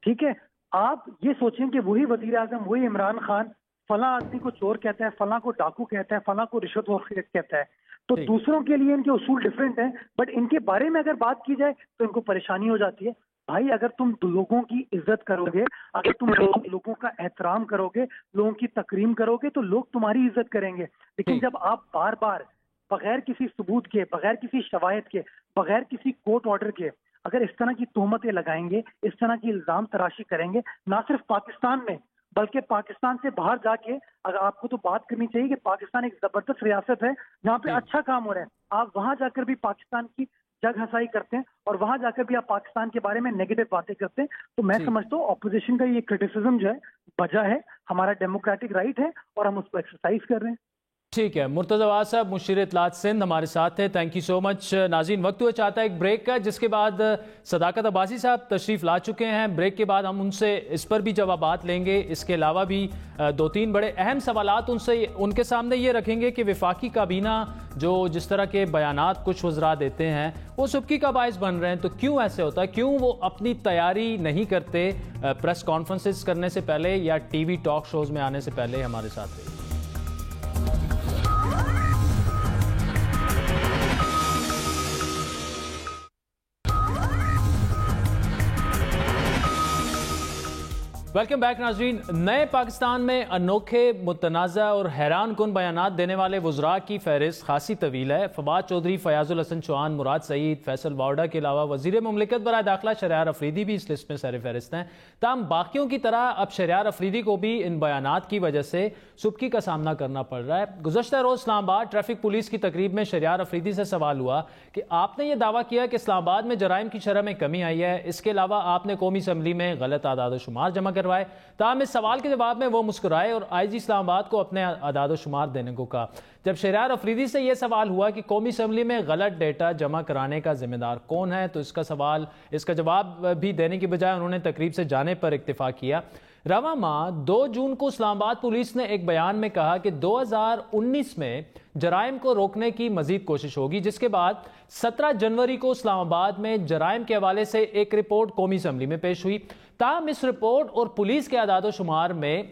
ٹھیک ہے، آپ یہ سوچیں کہ وہی وزیر اعظم، وہی عمران خان فلاں آدمی کو چور کہتا ہے، فلاں کو ڈاکو کہتا ہے، فلاں کو رشوت خور کہتا ہے. تو دوسروں کے لیے ان کے اصول ڈیفرنٹ ہیں، بٹ ان کے بارے میں اگر بات کی جائے تو ان کو پریشانی ہو جاتی ہے. بھائی اگر تم لوگوں کی عزت کرو گے، اگر تم لوگوں کا احترام کرو گے، لوگوں کی تکریم کرو گے، تو لوگ تمہاری عزت کریں گے. لیکن جب آپ بار بار بغیر کسی ثبوت کے، بغیر کسی شواہد کے، بغیر کسی کورٹ آرڈر کے اگر اس طرح کی تہمتیں لگائیں گے، اس طرح کی الزام تراشی کریں گے، نہ صرف پاکستان میں بلکہ پاکستان سے باہر جا کے، اگر آپ کو تو بات کرنی چاہیے کہ پاکستان ایک زبردست ریاست ہے جہاں پہ اچھا کام ہو رہا ہے. آپ وہاں جا کر بھی پاکستان کی جگ ہنسائی کرتے ہیں اور وہاں جا کر بھی آپ پاکستان کے بارے میں نیگیٹو باتیں کرتے ہیں. تو میں سمجھتا ہوں اپوزیشن کا یہ کرٹیسزم جو ہے وجہ ہے، ہمارا ڈیموکریٹک رائٹ ہے اور ہم اس کو ایکسرسائز کر رہے ہیں. ٹھیک ہے، مرتضی عواد صاحب مشیر اطلاعات سندھ ہمارے ساتھ ہیں. تھینک یو سو مچ. ناظرین، وقت ہوا چاہتا ہے ایک بریک کا، جس کے بعد صداقت عباسی صاحب تشریف لا چکے ہیں. بریک کے بعد ہم ان سے اس پر بھی جوابات لیں گے. اس کے علاوہ بھی 2-3 بڑے اہم سوالات ان کے سامنے یہ رکھیں گے کہ وفاقی کابینہ جو جس طرح کے بیانات کچھ وزراء دیتے ہیں وہ سبکی کا باعث بن رہے ہیں. تو کیوں ایسے ہوتا ہے؟ کیوں وہ اپنی تیاری نہیں کرتے پریس کانفرنسز کرنے سے پہلے یا ٹی وی ٹاک شوز میں آنے سے پہلے؟ ہمارے ساتھ رہیے. ویلکم بیک ناظرین. نئے پاکستان میں انوکھے، متنازع اور حیران کن بیانات دینے والے وزراء کی فہرست خاصی طویل ہے. فواد چودھری، فیاض الحسن چوہان، مراد سعید، فیصل وارڈا کے علاوہ وزیر مملکت برائے داخلہ شہریار افریدی بھی اس لسٹ میں سر فہرست ہیں. تاہم باقیوں کی طرح اب شہریار افریدی کو بھی ان بیانات کی وجہ سے سبکی کا سامنا کرنا پڑ رہا ہے. گزشتہ روز اسلام آباد ٹریفک پولیس کی تقریب میں شہریار افریدی سے سوال ہوا کہ آپ نے یہ دعویٰ کیا کہ اسلام آباد میں جرائم کی شرح میں کمی آئی ہے، اس کے علاوہ آپ نے قومی اسمبلی میں غلط اعداد و شمار جمع کروائے. تاہم اس سوال کے جواب میں وہ مسکرائے اور آئی جی اسلام آباد کو اپنے اعداد و شمار دینے کو کہا. جب شہریار افریدی سے یہ سوال ہوا کہ قومی اسمبلی میں غلط ڈیٹا جمع کرانے کا ذمہ دار کون ہے، تو اس کا جواب بھی دینے کی بجائے انہوں نے تقریب سے جانے پر اکتفا کیا. رواں ماہ 2 جون کو اسلام آباد پولیس نے ایک بیان میں کہا کہ 2019 میں جرائم کو روکنے کی مزید کوشش ہوگی، جس کے بعد 17 جنوری کو اسلام آباد میں جرائم کے حوالے سے ایک رپورٹ قومی اسمبلی میں پیش ہوئی. تاہم اس رپورٹ اور پولیس کے اعداد و شمار میں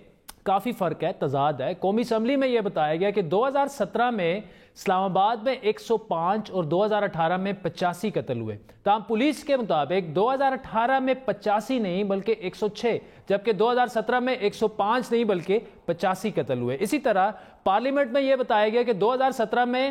کافی فرق ہے، تضاد ہے. قومی اسمبلی میں یہ بتایا گیا کہ 2017 میں اسلام آباد میں 105 اور 2018 میں 85 قتل ہوئے. تاہم پولیس کے مطابق 2018 میں 85 نہیں بلکہ 106، جبکہ 2017 میں 105 نہیں بلکہ 85 قتل ہوئے. اسی طرح پارلیمنٹ میں یہ بتایا گیا کہ 2017 میں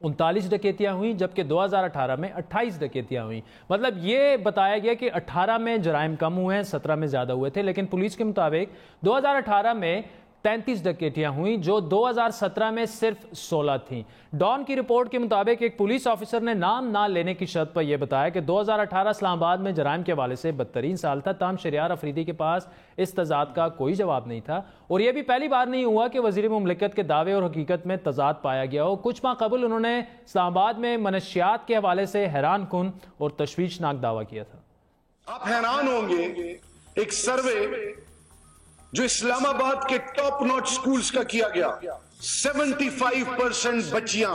39 ڈکیتیاں ہوئیں جبکہ 2018 میں 28 ڈکیتیاں ہوئیں. مطلب یہ بتایا گیا کہ 18 میں جرائم کم ہوئے ہیں، 17 میں زیادہ ہوئے تھے. لیکن پولیس کے مطابق 2018 میں 33 ڈکیتیاں ہوئیں جو 2017 میں صرف 16 تھیں. ڈان کی رپورٹ کے مطابق ایک پولیس آفیسر نے نام نہ لینے کی شرط پر یہ بتایا کہ 2018 اسلام آباد میں جرائم کے حوالے سے بدترین سال تھا. تاہم شہریار افریدی کے پاس اس تضاد کا کوئی جواب نہیں تھا، اور یہ بھی پہلی بار نہیں ہوا کہ وزیر مملکت کے دعوے اور حقیقت میں تضاد پایا گیا ہو. کچھ ماہ قبل انہوں نے اسلام آباد میں منشیات کے حوالے سے حیران کن اور تشویشناک دعویٰ کیا تھا. آپ حیران ہوں گے، ایک سروے جو اسلام آباد کے ٹاپ نوٹ سکولز کا کیا گیا، 75% بچیاں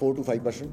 4 to 5%।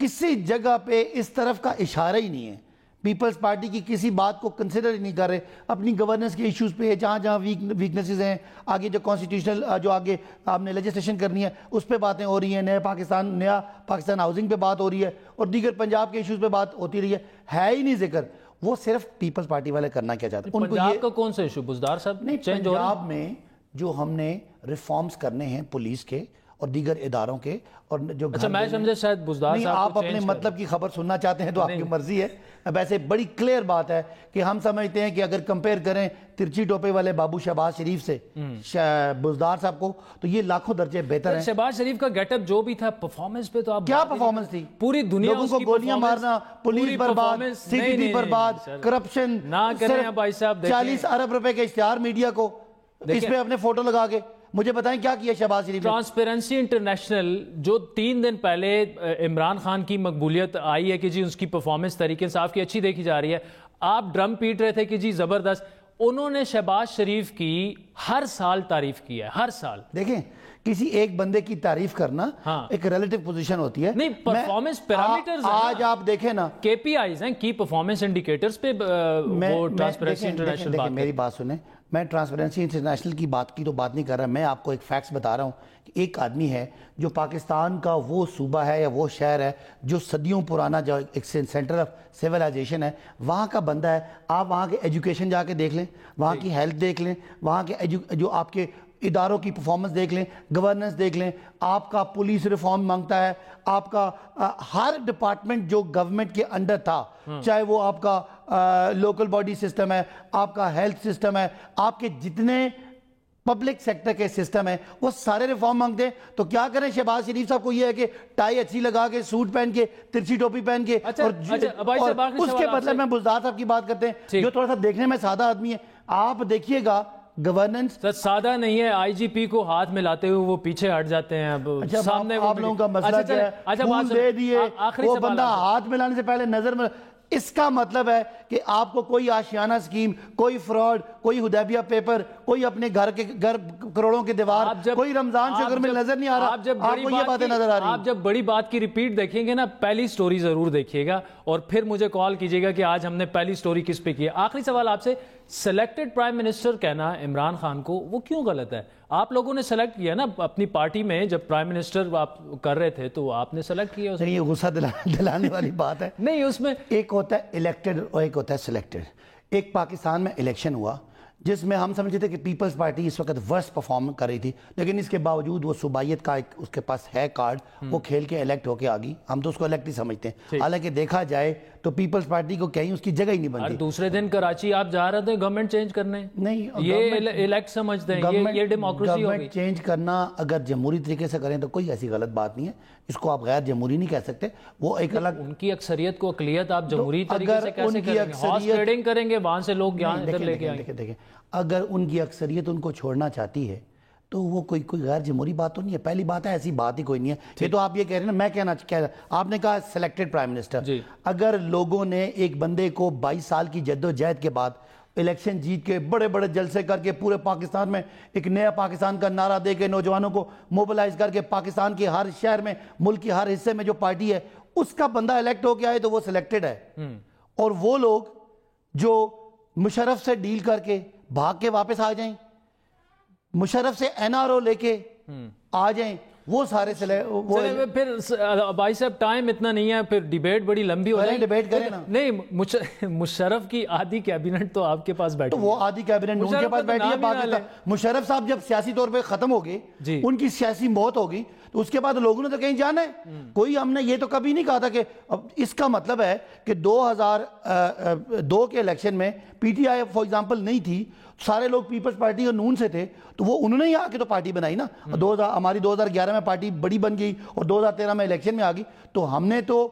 کسی جگہ پہ اس طرف کا اشارہ ہی نہیں ہے. پیپلز پارٹی کی کسی بات کو کنسیڈر ہی نہیں کر رہے. اپنی گورننس کے ایشوز پہ جہاں جہاں ویکنیسز ہیں, آگے جو کانسٹیٹیوشنل جو آگے آپ نے لیجسلیشن کرنی ہے اس پہ باتیں ہو رہی ہیں, نیا پاکستان ہاؤسنگ پہ بات ہو رہی ہے, اور دیگر پنجاب کے ایشوز پہ بات ہوتی رہی ہے ہی نہیں ذکر. وہ صرف پیپلز پارٹی والے کرنا کیا چاہتے ہیں. پنجاب کا کون سا ایشو بزدار صاحب؟ نہیں, پنجاب میں جو ہم نے ریفارمز کرنے ہیں پولیس کے اور دیگر اداروں کے, اور جو اچھا میں سمجھے شاید بزدار صاحب آپ اپنے مطلب کی خبر سننا چاہتے ہیں تو آپ کی مرضی ہے. ویسے بڑی کلیئر بات ہے کہ ہم سمجھتے ہیں کہ اگر کمپیئر کریں ترچی ٹوپے والے بابو شہباز شریف سے بزدار صاحب کو, تو یہ لاکھوں درجے بہتر ہیں. شہباز شریف کا گیٹ اپ جو بھی تھا, پرفارمنس پہ تو آپ کیا پرفارمنس تھی؟ پوری دنیا لوگوں کو گولیاں مارنا, پولیس برباد, سی ٹی ٹی برباد, کرپشن, 40 ارب روپے کے اشتہار میڈیا کو, اس پہ اپنے فوٹو لگا کے. مجھے بتائیں کیا کیا شہباز شریف نے؟ ٹرانسپیرنسی انٹرنیشنل جو 3 دن پہلے عمران خان کی مقبولیت آئی ہے کہ جی اس کی پرفارمنس طریقے سے آپ کی اچھی دیکھی جا رہی ہے, آپ ڈرم پیٹ رہے تھے کہ جی زبردست. انہوں نے شہباز شریف کی ہر سال تعریف کی ہے, ہر سال. دیکھیں کسی ایک بندے کی تعریف کرنا ایک ریلیٹو پوزیشن ہوتی ہے. نہیں, پرفارمنس پیرامیٹرز آج آپ دیکھیں نا, کے پی آئیز ہیں, کی پرفارمنس انڈیکیٹرز پہ وہ ٹرانسپیرنسی انٹرنیشنل بات. میری بات سنیں, میں ٹرانسپیرنسی انٹرنیشنل کی بات کی تو بات نہیں کر رہا, میں آپ کو ایک فیکٹس بتا رہا ہوں کہ ایک آدمی ہے جو پاکستان کا وہ صوبہ ہے یا وہ شہر ہے جو صدیوں پرانا جو ایک سینٹر آف سیولائزیشن ہے, وہاں کا بندہ ہے. آپ وہاں کے ایجوکیشن جا کے دیکھ لیں, وہاں کی ہیلتھ دیکھ لیں, وہاں کے جو آپ کے اداروں کی پرفارمنس دیکھ لیں, گورننس دیکھ لیں, آپ کا پولیس ریفارم مانگتا ہے, آپ کا ہر ڈپارٹمنٹ جو گورنمنٹ کے انڈر تھا, چاہے وہ آپ کا لوکل باڈی سسٹم ہے, آپ کا ہیلتھ سسٹم ہے, آپ کے جتنے پبلک سیکٹر کے سسٹم ہے, وہ سارے ریفارم مانگتے ہیں. تو کیا کریں شہباز شریف صاحب کو یہ ہے کہ ٹائی اچھی لگا کے, سوٹ پہن کے, ترچی ٹوپی پہن کے, اور اس کے بدلے میں بزدار صاحب کی بات کرتے ہیں جو تھوڑا سا دیکھنے میں سادہ آدمی ہے. آپ دیکھیے گا گورننس سادہ نہیں ہے, آئی جی پی کو ہاتھ ملاتے ہوئے وہ پیچھے ہٹ جاتے ہیں. اب سامنے آپ لوگوں کا مسئلہ کیا ہے, پھول دے دیے, وہ بندہ ہاتھ ملانے سے پہلے نظر میں. اس کا مطلب ہے کہ آپ کو کوئی آشیانہ سکیم, کوئی فراڈ, کوئی حدیبیہ پیپر, کوئی اپنے گھر کروڑوں کے دیوار, کوئی رمضان شکر میں نظر نہیں آ رہا. آپ کو یہ باتیں نظر آ رہی ہیں. آپ جب بڑی بات کی ریپیٹ دیکھیں گے نا, پہلی سٹوری ضرور دیکھیے گا اور پھر مجھے کال کیجئے گا کہ آج ہم نے پہلی سٹوری کس پہ کی ہے. آخری سوال آپ سے, سلیکٹڈ پرائم منسٹر کہنا عمران خان کو وہ کیوں غلط ہے؟ آپ لوگوں نے سلیکٹ کیا نا اپنی پارٹی میں, جب پرائم منسٹر آپ کر رہے تھے تو آپ نے سلیکٹ کیا. یہ غصہ دلانے والی بات ہے. نہیں, اس میں ایک ہوتا ہے الیکٹڈ اور ایک ہوتا ہے سلیکٹڈ. ایک پاکستان میں الیکشن ہوا جس میں ہم سمجھتے تھے کہ پیپلز پارٹی اس وقت ورسٹ پرفارم کر رہی تھی, لیکن اس کے باوجود وہ صوبائیت کا ایک اس کے پاس ہے کارڈ, وہ کھیل کے الیکٹ ہو کے آ گئی. ہم تو اس کو الیکٹ ہی سمجھتے ہیں, حالانکہ دیکھا جائے تو پیپلز پارٹی کو کہیں اس کی جگہ ہی نہیں بنتی. دوسرے دن کراچی آپ جا رہے تھے گورنمنٹ چینج کرنے, نہیں یہ الیکٹ سمجھتے ہیں, یہ ڈیموکریسی ہوگی. گورنمنٹ چینج کرنا اگر جمہوری طریقے سے کریں تو کوئی ایسی غلط بات نہیں ہے, اس کو آپ غیر جمہوری نہیں کہہ سکتے. وہ ایک الگ ان کی اکثریت کو اقلیت آپ جمہوری طریقے سے کیسے کریں گے؟ ہارس ٹریڈنگ کریں گے, وہاں سے لوگ یہاں ادھر لے کے آئیں گے. دیکھیں اگر ان کی اکثریت ان کو چھوڑنا چاہتی ہے تو وہ کوئی غیر جمہوری بات تو نہیں ہے. پہلی بات ہے ایسی بات ہی کوئی نہیں ہے. یہ تو آپ یہ کہہ رہے ہیں نا, میں کہنا آپ نے کہا سلیکٹڈ پرائم منسٹر. اگر لوگوں نے ایک بندے کو 22 سال کی جد و جہد کے بعد الیکشن جیت کے بڑے بڑے جلسے کر کے پورے پاکستان میں ایک نیا پاکستان کا نعرہ دے کے نوجوانوں کو موبلائز کر کے پاکستان کے ہر شہر میں, ملک کے ہر حصے میں جو پارٹی ہے اس کا بندہ الیکٹ ہو کے آئے تو وہ سلیکٹڈ ہے. اور وہ لوگ جو مشرف سے ڈیل کر کے بھاگ کے واپس آ جائیں, مشرف سے این آر او لے کے آ جائیں, وہ سارے پھر بھائی صاحب ٹائم اتنا نہیں ہے, پھر ڈیبیٹ بڑی لمبی ہو جائے. ڈیبیٹ کریں نا. نہیں, مشرف کی آدھی کیبنٹ تو آپ کے پاس بیٹھی, تو وہ آدھی کیبنٹ ان کے پاس بیٹھی ہے پاکستان. مشرف صاحب جب سیاسی طور پہ ختم ہو گئے, ان کی سیاسی موت ہو گئی, تو اس کے بعد لوگوں نے تو کہیں جانا ہے. کوئی ہم نے یہ تو کبھی نہیں کہا تھا کہ اس کا مطلب ہے کہ 2002 کے الیکشن میں P T I for example نہیں تھی, سارے لوگ پیپلز پارٹی اور نون سے تھے, تو وہ انہوں نے ہی آ کے تو پارٹی بنائی نا. ہماری 2011 میں پارٹی بڑی بن گئی اور 2013 میں الیکشن میں آ گئی, تو ہم نے تو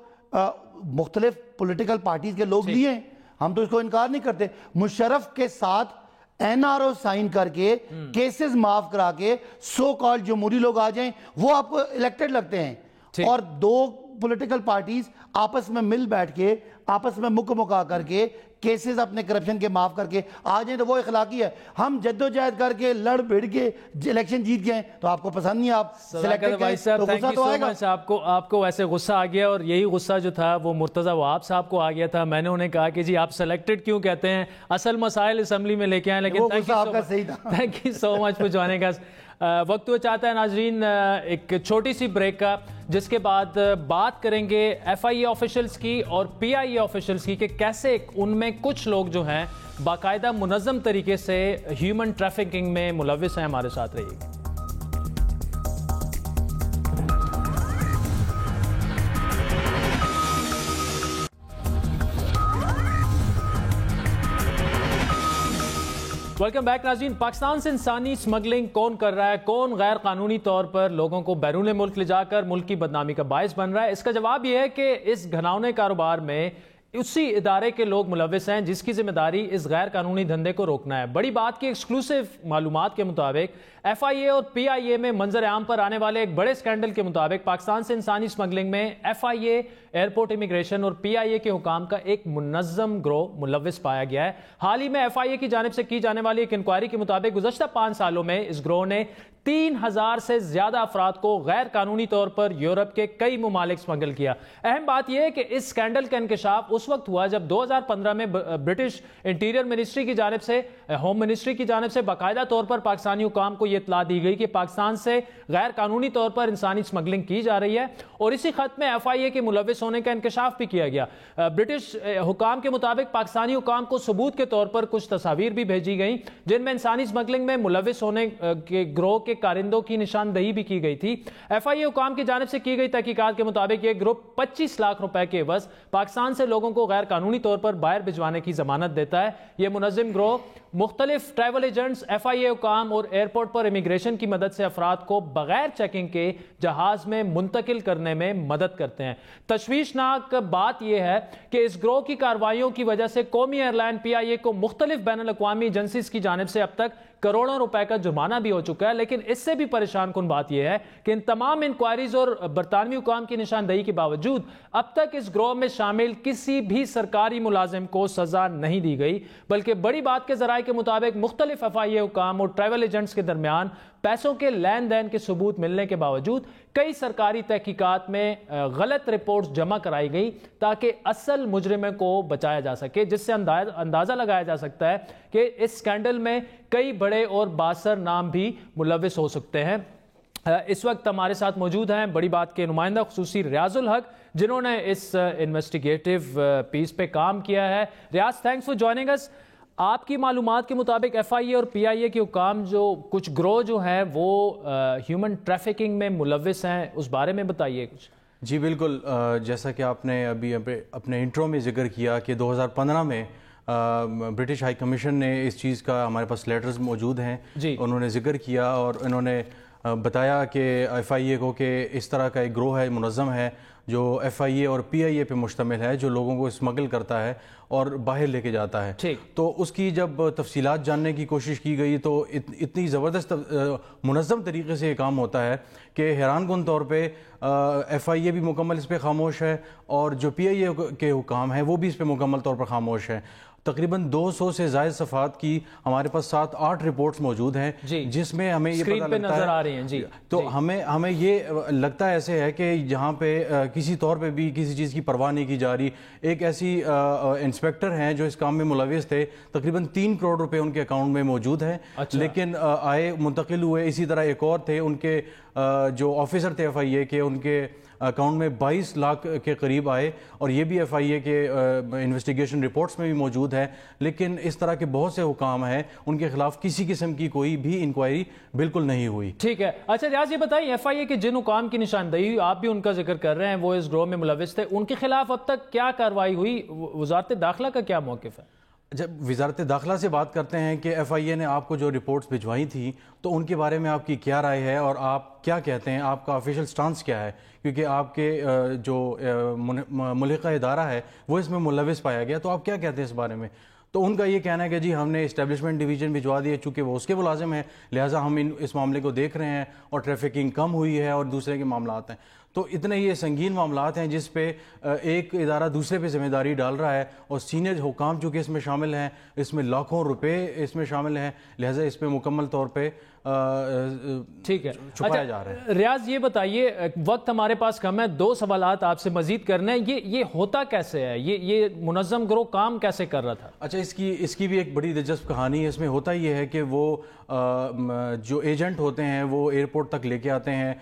مختلف پولیٹیکل پارٹیز کے لوگ لیے ہیں, ہم تو اس کو انکار نہیں کرتے. مشرف کے ساتھ این آر او سائن کر کے کیسز معاف کرا کے سو کال جمہوری لوگ آ جائیں, وہ آپ کو الیکٹڈ لگتے ہیں. اور پولیٹیکل پارٹیز آپس میں مل بیٹھ کے آپس میں مکا کر کے کیسز اپنے کرپشن کے معاف کر کے آ جائیں تو وہ اخلاقی ہے. ہم جد و جہد کر کے لڑ بھڑ کے الیکشن جیت گئے تو آپ کو پسند نہیں, آپ بھائی صاحب تھینک یو سو مچ. آپ کو ویسے غصہ آ گیا, اور یہی غصہ جو تھا وہ مرتضی وہاب صاحب کو آ گیا تھا. میں نے انہیں کہا کہ جی آپ سلیکٹڈ کیوں کہتے ہیں, اصل مسائل اسمبلی میں لے کے آئیں. لیکن thank you so much for joining us. وقت ہوا چاہتا ہے ناظرین ایک چھوٹی سی بریک کا, جس کے بعد بات کریں گے ایف آئی اے آفیشلز کی اور پی آئی اے آفیشلز کی کہ کیسے ان میں کچھ لوگ جو ہیں باقاعدہ منظم طریقے سے ہیومن ٹریفکنگ میں ملوث ہیں. ہمارے ساتھ رہیے گا. ویلکم بیک ناظرین. پاکستان سے انسانی اسمگلنگ کون کر رہا ہے, کون غیر قانونی طور پر لوگوں کو بیرون ملک لے جا کر ملک کی بدنامی کا باعث بن رہا ہے؟ اس کا جواب یہ ہے کہ اس گھناؤنے کاروبار میں اسی ادارے کے لوگ ملوث ہیں جس کی ذمہ داری اس غیر قانونی دھندے کو روکنا ہے. بڑی بات کی ایکسکلوسیو معلومات کے مطابق ایف آئی اے اور پی آئی اے میں منظر عام پر آنے والے ایک بڑے اسکینڈل کے مطابق پاکستان سے انسانی اسمگلنگ میں ایف آئی اے, ایئرپورٹ امیگریشن اور پی آئی اے کے حکام کا ایک منظم گروہ ملوث پایا گیا ہے. حال ہی میں ایف آئی اے کی جانب سے کی جانے والی ایک انکوائری کے مطابق گزشتہ 5 سالوں میں اس گروہ نے 3000 سے زیادہ افراد کو غیر قانونی طور پر یورپ کے کئی ممالک اسمگل کیا. اہم بات یہ ہے کہ اس اسکینڈل کا انکشاف اس وقت ہوا جب 2015 میں برٹش انٹیریئر منسٹری کی جانب سے, ہوم منسٹری کی جانب سے باقاعدہ طور پر پاکستانی حکام کو یہ اطلاع دی گئی کہ پاکستان سے غیر قانونی طور پر انسانی اسمگلنگ کی جا رہی ہے, اور اسی خط میں ایف آئی اے کے ملوث ہونے کا انکشاف بھی کیا گیا. برٹش حکام کے مطابق پاکستانی حکام کو ثبوت کے طور پر کچھ تصاویر بھی بھیجی گئیں جن میں انسانی اسمگلنگ میں ملوث ہونے کے گروہ کے کارندوں کی نشاندہی بھی کی گئی تھی. ایف آئی اے حکام کی جانب سے کی گئی تحقیقات کے مطابق یہ گروپ 25 لاکھ روپے کے عوض پاکستان سے لوگوں کو غیر قانونی طور پر باہر بھجوانے کی ضمانت دیتا ہے. یہ منظم گروہ مختلف ٹریول ایجنٹس, ایف آئی اے حکام اور ایئرپورٹ پر امیگریشن کی مدد سے افراد کو بغیر چیکنگ کے جہاز میں منتقل کرنے میں مدد کرتے ہیں. تشویشناک بات یہ ہے کہ اس گروہ کی کارروائیوں کی وجہ سے قومی ایئر لائن پی آئی اے کو مختلف بین الاقوامی ایجنسیز کی جانب سے اب تک کروڑوں روپے کا جرمانہ بھی ہو چکا ہے. لیکن اس سے بھی پریشان کن بات یہ ہے کہ ان تمام انکوائریز اور برطانوی حکام کی نشاندہی کے باوجود اب تک اس گروہ میں شامل کسی بھی سرکاری ملازم کو سزا نہیں دی گئی, بلکہ بڑی بات کے ذرائع کے مطابق مختلف ایف آئی اے حکام اور ٹریول ایجنٹس کے درمیان پیسوں کے لین دین کے ثبوت ملنے کے باوجود کئی سرکاری تحقیقات میں غلط رپورٹس جمع کرائی گئی تاکہ اصل مجرم کو بچایا جا سکے, جس سے اندازہ لگایا جا سکتا ہے کہ اس سکینڈل میں کئی بڑے اور باثر نام بھی ملوث ہو سکتے ہیں. اس وقت ہمارے ساتھ موجود ہیں بڑی بات کے نمائندہ خصوصی ریاض الحق, جنہوں نے اس انویسٹیگیٹو پیس پہ کام کیا ہے. ریاض, تھینکس فار جوائننگ اس. آپ کی معلومات کے مطابق ایف آئی اے اور پی آئی اے کے حکام جو کچھ گروہ جو ہیں وہ ہیومن ٹریفکنگ میں ملوث ہیں, اس بارے میں بتائیے کچھ. جی بالکل, جیسا کہ آپ نے ابھی اپنے انٹرو میں ذکر کیا کہ 2015 میں برٹش ہائی کمیشن نے اس چیز کا, ہمارے پاس لیٹرز موجود ہیں, انہوں نے ذکر کیا اور انہوں نے بتایا کہ ایف آئی اے کو کہ اس طرح کا ایک گروہ ہے, منظم ہے, جو ایف آئی اے اور پی آئی اے پہ مشتمل ہے, جو لوگوں کو اسمگل کرتا ہے اور باہر لے کے جاتا ہے. تو اس کی جب تفصیلات جاننے کی کوشش کی گئی تو اتنی زبردست منظم طریقے سے یہ کام ہوتا ہے کہ حیران کن طور پہ ایف آئی اے بھی مکمل اس پہ خاموش ہے اور جو پی آئی اے کے حکام ہیں وہ بھی اس پہ مکمل طور پر خاموش ہیں. تقریباً 200 سے زائد صفحات کی ہمارے پاس 7-8 رپورٹس موجود ہیں جس میں ہمیں یہ پتہ لگتا ہے, تو ہمیں یہ لگتا ہے ایسے ہے کہ یہاں پہ کسی طور پہ بھی کسی چیز کی پرواہ نہیں کی جا رہی. ایک ایسی انسپیکٹر ہیں جو اس کام میں ملوث تھے, تقریباً 3 کروڑ روپے ان کے اکاؤنٹ میں موجود ہیں, لیکن آئے منتقل ہوئے. اسی طرح ایک اور تھے, ان کے جو آفیسر تھے ایف آئی اے کے, ان کے اکاؤنٹ میں 22 لاکھ کے قریب آئے, اور یہ بھی ایف آئی اے کے انویسٹیگیشن رپورٹس میں بھی موجود ہے. لیکن اس طرح کے بہت سے حکام ہیں, ان کے خلاف کسی قسم کی کوئی بھی انکوائری بالکل نہیں ہوئی. ٹھیک ہے. اچھا ریاض, یہ بتائیں ایف آئی اے کے جن حکام کی نشاندہی آپ بھی ان کا ذکر کر رہے ہیں وہ اس گروہ میں ملوث تھے, ان کے خلاف اب تک کیا کارروائی ہوئی؟ وزارت داخلہ کا کیا موقف ہے؟ جب وزارت داخلہ سے بات کرتے ہیں کہ ایف آئی اے نے آپ کو جو رپورٹس بھجوائی تھیں تو ان کے بارے میں آپ کی کیا رائے ہے اور آپ کیا کہتے ہیں, آپ کا آفیشیل سٹانس کیا ہے؟ کیونکہ آپ کے جو ملحقہ ادارہ ہے وہ اس میں ملوث پایا گیا, تو آپ کیا کہتے ہیں اس بارے میں؟ تو ان کا یہ کہنا ہے کہ جی ہم نے اسٹیبلشمنٹ ڈویژن بھجوا دیے, چونکہ وہ اس کے ملازم ہیں لہٰذا ہم اس معاملے کو دیکھ رہے ہیں اور ٹریفکنگ کم ہوئی ہے اور دوسرے کے معاملات ہیں. تو اتنے یہ سنگین معاملات ہیں جس پہ ایک ادارہ دوسرے پہ ذمہ داری ڈال رہا ہے، اور سینئر حکام چونکہ اس میں شامل ہیں، اس میں لاکھوں روپے اس میں شامل ہیں، لہٰذا اس پہ مکمل طور پہ ٹھیک ہے چھپایا جا رہا ہے۔ ریاض یہ بتائیے، وقت ہمارے پاس کم ہے، 2 سوالات آپ سے مزید کرنے ہیں۔ یہ ہوتا کیسے ہے؟ یہ منظم گروہ کام کیسے کر رہا تھا؟ اچھا، اس کی بھی ایک بڑی دلچسپ کہانی ہے۔ اس میں ہوتا یہ ہے کہ وہ جو ایجنٹ ہوتے ہیں وہ ایئرپورٹ تک لے کے آتے ہیں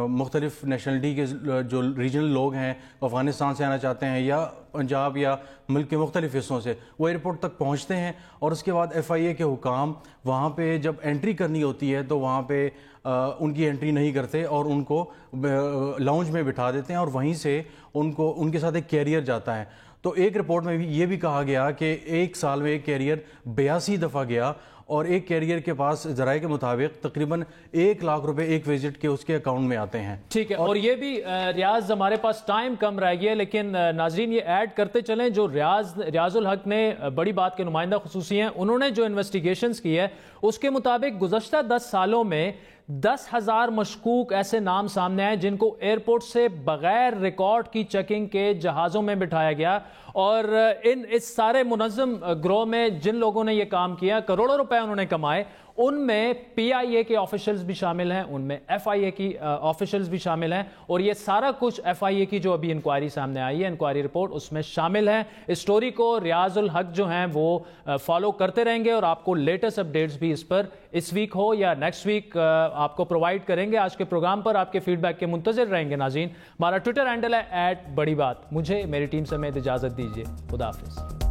مختلف نیشنلٹی کے جو ریجنل لوگ ہیں، افغانستان سے آنا چاہتے ہیں یا پنجاب یا ملک کے مختلف حصوں سے، وہ ایئرپورٹ تک پہنچتے ہیں، اور اس کے بعد ایف آئی اے کے حکام وہاں پہ جب انٹری کرنی ہوتی ہے تو وہاں پہ ان کی انٹری نہیں کرتے اور ان کو لاؤنج میں بٹھا دیتے ہیں، اور وہیں سے ان کے ساتھ ایک کیریئر جاتا ہے۔ تو ایک رپورٹ میں بھی یہ بھی کہا گیا کہ 1 سال میں ایک کیریئر 82 دفعہ گیا، اور ایک کیریئر کے پاس ذرائع کے مطابق تقریباً 1 لاکھ روپے ایک وزٹ کے اس کے اکاؤنٹ میں آتے ہیں۔ ٹھیک ہے، اور یہ بھی ریاض ہمارے پاس ٹائم کم رہ گیا، لیکن ناظرین یہ ایڈ کرتے چلیں، جو ریاض الحق نے بڑی بات کے نمائندہ خصوصی ہیں، انہوں نے جو انویسٹیگیشنز کی ہے اس کے مطابق گزشتہ 10 سالوں میں 10,000 مشکوک ایسے نام سامنے آئے جن کو ایئرپورٹ سے بغیر ریکارڈ کی چیکنگ کے جہازوں میں بٹھایا گیا، اور اس سارے منظم گروہ میں جن لوگوں نے یہ کام کیا، کروڑوں روپے انہوں نے کمائے، ان میں پی آئی اے کے آفیشلز بھی شامل ہیں، ان میں ایف آئی اے کی آفیشلز بھی شامل ہیں، اور یہ سارا کچھ ایف آئی اے کی جو ابھی انکوائری سامنے آئی ہے، انکوائری رپورٹ، اس میں شامل ہے۔ اس سٹوری کو ریاض الحق جو ہیں وہ فالو کرتے رہیں گے، اور آپ کو لیٹسٹ اپڈیٹس بھی اس پر اس ویک ہو یا نیکسٹ ویک آپ کو پرووائڈ کریں گے۔ آج کے پروگرام پر آپ کے فیڈ بیک کے منتظر رہیں گے ناظرین۔ ہمارا ٹویٹر ہینڈل ہے @بڑی بات۔ مجھے میری ٹیم سمیت اجازت دیجیے، خدا حافظ۔